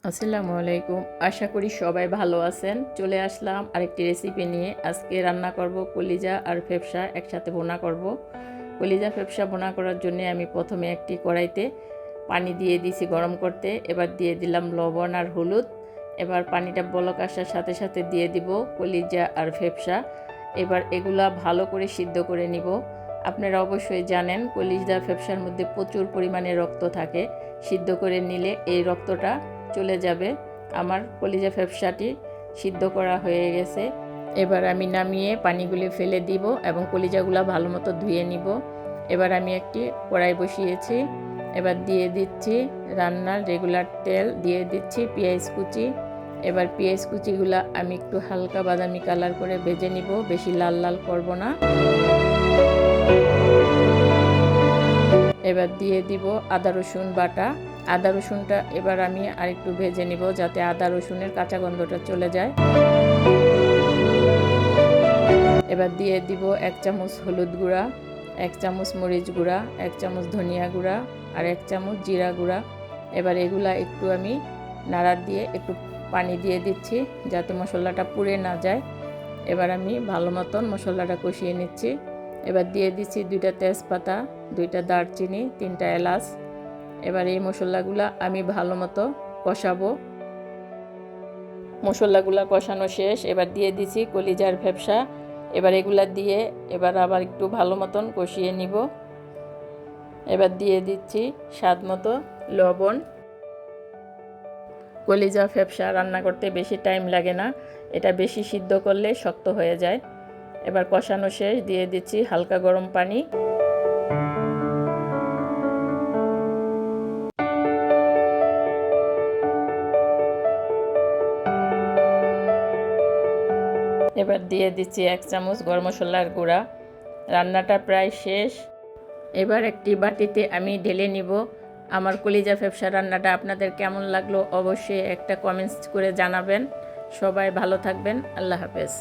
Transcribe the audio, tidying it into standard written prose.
আসসালামু আলাইকুম। আশা করি সবাই ভালো আছেন। চলে আসলাম আরেকটি রেসিপি নিয়ে। আজকে রান্না করব কলিজা আর ফেফসা একসাথে ভুনা করব। কলিজা ফেফসা ভুনা করার জন্য আমি প্রথমে একটি কড়াইতে পানি দিয়ে দিয়েছি গরম করতে। এবার দিয়ে দিলাম লবণ আর হলুদ। এবার পানিটা বলক আসার সাথে সাথে দিয়ে দিব কলিজা আর ফেফসা। এবার এগুলা ভালো করে সিদ্ধ করে নিব। আপনারা অবশ্যই জানেন কলিজা ফেফসার মধ্যে প্রচুর পরিমাণে রক্ত থাকে। সিদ্ধ করে নিলে এই রক্তটা চলে যাবে। আমার কলিজা ফেফসাটি সিদ্ধ করা হয়ে গেছে। এবার আমি নামিয়ে পানিগুলি ফেলে দিব এবং কলিজাগুলো ভালো মতো ধুয়ে নিব। এবার আমি একটি কড়াই বসিয়েছি। এবার দিয়ে দিচ্ছি রান্নার রেগুলার তেল, দিয়ে দিচ্ছি পেঁয়াজ কুচি। এবার পেঁয়াজ কুচিগুলো আমি একটু হালকা বাদামি কালার করে ভেজে নিব, বেশি লাল লাল করব না। এবার দিয়ে দিব আদা রসুন বাটা। আদা রসুনটা এবার আমি আরেকটু ভেজে নিব যাতে আদা রসুনের কাঁচা গন্ধটা চলে যায়। এবার দিয়ে দিব 1 চামচ হলুদ গুঁড়া, 1 চামচ মরিচ গুঁড়া, 1 চামচ ধনিয়া গুঁড়া আর 1 চামচ জিরা গুঁড়া। এবার এগুলা একটু আমি নাড়া দিয়ে একটু পানি দিয়ে দিচ্ছি যাতে মশলাটা পুড়ে না যায়। এবার আমি ভালো মতন মশলাটা কষিয়ে নিচ্ছি। এবার দিয়ে দিচ্ছি 2টা তেজপাতা, 2টা দারচিনি, 3টা এলাচ। এবার এই মশলাগুলা আমি ভালো মতো কষাবো। মশলাগুলা কষানো শেষ। এবার দিয়ে দিচ্ছি কলিজার ফেফসা। এবার এগুলা দিয়ে এবার আবার একটু ভালো মতন কষিয়ে নিব। এবার দিয়ে দিচ্ছি স্বাদ মতো লবণ। কলিজা ফেফসা রান্না করতে বেশি টাইম লাগে না, এটা বেশি সিদ্ধ করলে শক্ত হয়ে যায়। এবার কষানো শেষ, দিয়ে দিচ্ছি হালকা গরম পানি। এবার দিয়ে দিচ্ছি 1 চামচ গরম মশলার গুঁড়া। রান্নাটা প্রায় শেষ। এবার একটি বাটিতে আমি ঢেলে নিব। আমার কলিজা ফেফসা রান্নাটা আপনাদের কেমন লাগলো অবশ্যই একটা কমেন্টস করে জানাবেন। সবাই ভালো থাকবেন। আল্লাহ হাফেজ।